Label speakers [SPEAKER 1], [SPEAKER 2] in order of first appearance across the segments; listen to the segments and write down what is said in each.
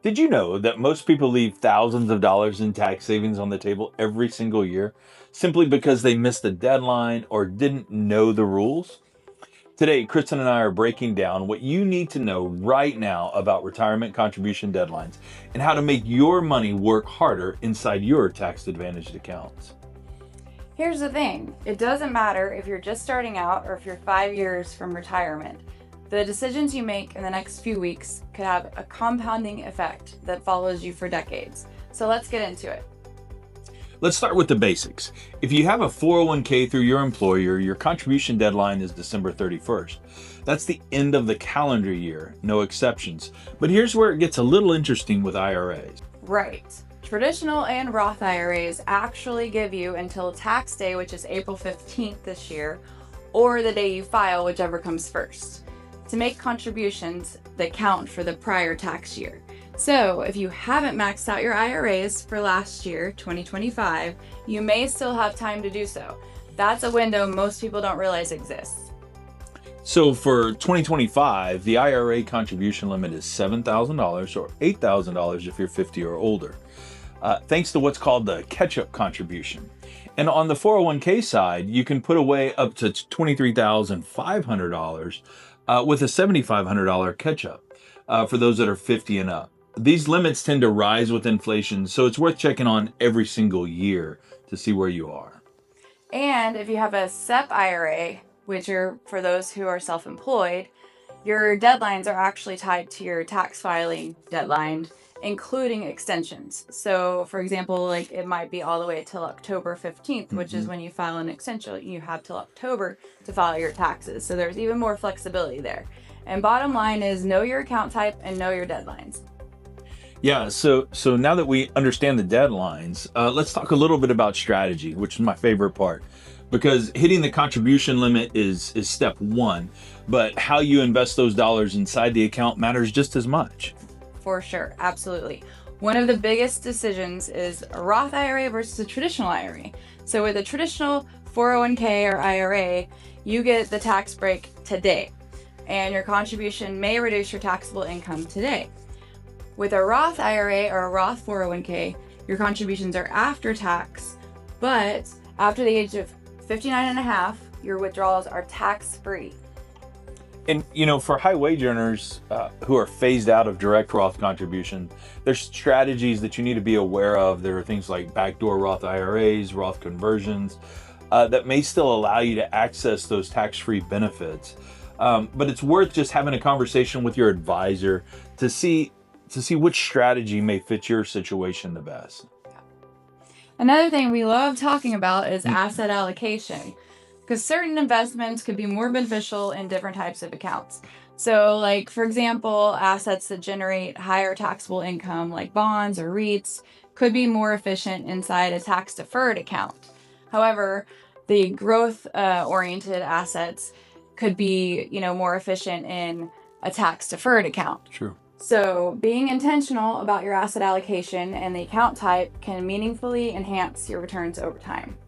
[SPEAKER 1] Did you know that most people leave thousands of dollars in tax savings on the table every single year simply because they missed a deadline or didn't know the rules? Today, Kristen and I are breaking down what you need to know right now about retirement contribution deadlines and how to make your money work harder inside your tax advantaged accounts.
[SPEAKER 2] Here's the thing, it doesn't matter if you're just starting out or if you're 5 years from retirement. The decisions you make in the next few weeks could have a compounding effect that follows you for decades. So let's get into it.
[SPEAKER 1] Let's start with the basics. If you have a 401k through your employer, your contribution deadline is December 31st. That's the end of the calendar year, no exceptions. But here's where it gets a little interesting with IRAs.
[SPEAKER 2] Right. Traditional and Roth IRAs actually give you until tax day, which is April 15th this year, or the day you file, whichever comes first, to make contributions that count for the prior tax year. So if you haven't maxed out your IRAs for last year, 2025, you may still have time to do so. That's a window most people don't realize exists.
[SPEAKER 1] So for 2025, the IRA contribution limit is $7,000 or $8,000 if you're 50 or older, thanks to what's called the catch-up contribution. And on the 401k side, you can put away up to $23,500 with a $7,500 catch-up for those that are 50 and up. These limits tend to rise with inflation, so it's worth checking on every single year to see where you are.
[SPEAKER 2] And if you have a SEP IRA, which are for those who are self-employed, your deadlines are actually tied to your tax filing deadline, including extensions. So for example, like it might be all the way till October 15th, which is when you file an extension. You have till October to file your taxes. So there's even more flexibility there. And bottom line is know your account type and know your deadlines.
[SPEAKER 1] Yeah, so now that we understand the deadlines, let's talk a little bit about strategy, which is my favorite part. Because hitting the contribution limit is step one, but how you invest those dollars inside the account matters just as much.
[SPEAKER 2] For sure, absolutely. One of the biggest decisions is a Roth IRA versus a traditional IRA. So with a traditional 401k or IRA, you get the tax break today, and your contribution may reduce your taxable income today. With a Roth IRA or a Roth 401k, your contributions are after tax, but after the age of 59 and a half, your withdrawals are tax-free.
[SPEAKER 1] And for high wage earners who are phased out of direct Roth contribution, there's strategies that you need to be aware of. There are things like backdoor Roth IRAs, Roth conversions, that may still allow you to access those tax-free benefits. But it's worth just having a conversation with your advisor to see which strategy may fit your situation the best.
[SPEAKER 2] Another thing we love talking about is asset allocation, because certain investments could be more beneficial in different types of accounts. So like, for example, assets that generate higher taxable income like bonds or REITs could be more efficient inside a tax-deferred account. However, the growth-oriented assets could be, more efficient in a tax-deferred account.
[SPEAKER 1] True.
[SPEAKER 2] So being intentional about your asset allocation and the account type can meaningfully enhance your returns over time.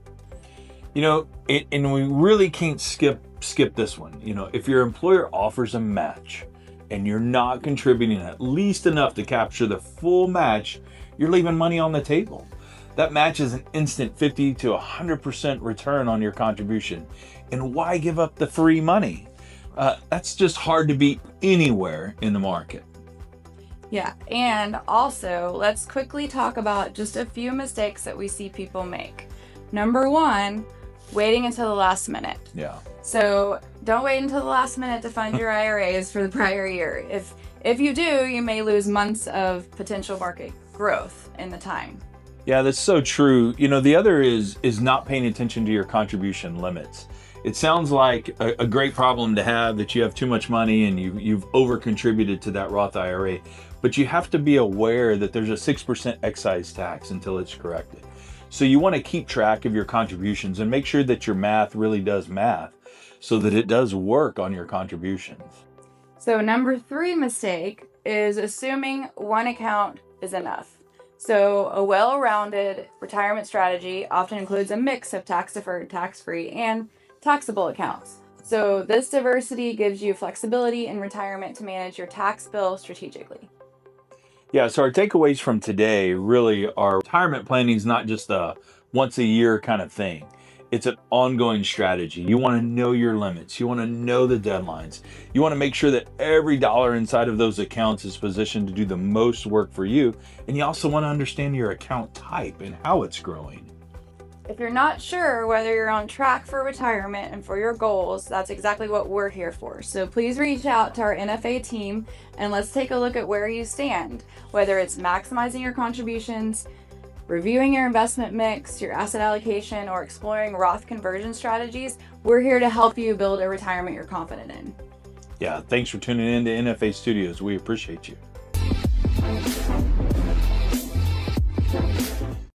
[SPEAKER 1] And we really can't skip this one. If your employer offers a match and you're not contributing at least enough to capture the full match, you're leaving money on the table. That match is an instant 50 to 100% return on your contribution. And why give up the free money? That's just hard to beat anywhere in the market.
[SPEAKER 2] Yeah, and also let's quickly talk about just a few mistakes that we see people make. Number one, waiting until the last minute.
[SPEAKER 1] Yeah.
[SPEAKER 2] So don't wait until the last minute to fund your IRAs for the prior year. If you do, you may lose months of potential market growth in the time.
[SPEAKER 1] Yeah, that's so true. The other is not paying attention to your contribution limits. It sounds like a great problem to have, that you have too much money and you've over contributed to that Roth IRA, but you have to be aware that there's a 6% excise tax until it's corrected. So you want to keep track of your contributions and make sure that your math really does math so that it does work on your contributions.
[SPEAKER 2] So number three mistake is assuming one account is enough. So a well-rounded retirement strategy often includes a mix of tax-deferred, tax-free, and taxable accounts. So this diversity gives you flexibility in retirement to manage your tax bill strategically.
[SPEAKER 1] Yeah, so our takeaways from today really are retirement planning is not just a once a year kind of thing. It's an ongoing strategy. You want to know your limits. You want to know the deadlines. You want to make sure that every dollar inside of those accounts is positioned to do the most work for you. And you also want to understand your account type and how it's growing.
[SPEAKER 2] If you're not sure whether you're on track for retirement and for your goals, that's exactly what we're here for. So please reach out to our NFA team and let's take a look at where you stand, whether it's maximizing your contributions, reviewing your investment mix, your asset allocation, or exploring Roth conversion strategies. We're here to help you build a retirement you're confident in.
[SPEAKER 1] Yeah, thanks for tuning in to NFA Studios. We appreciate you.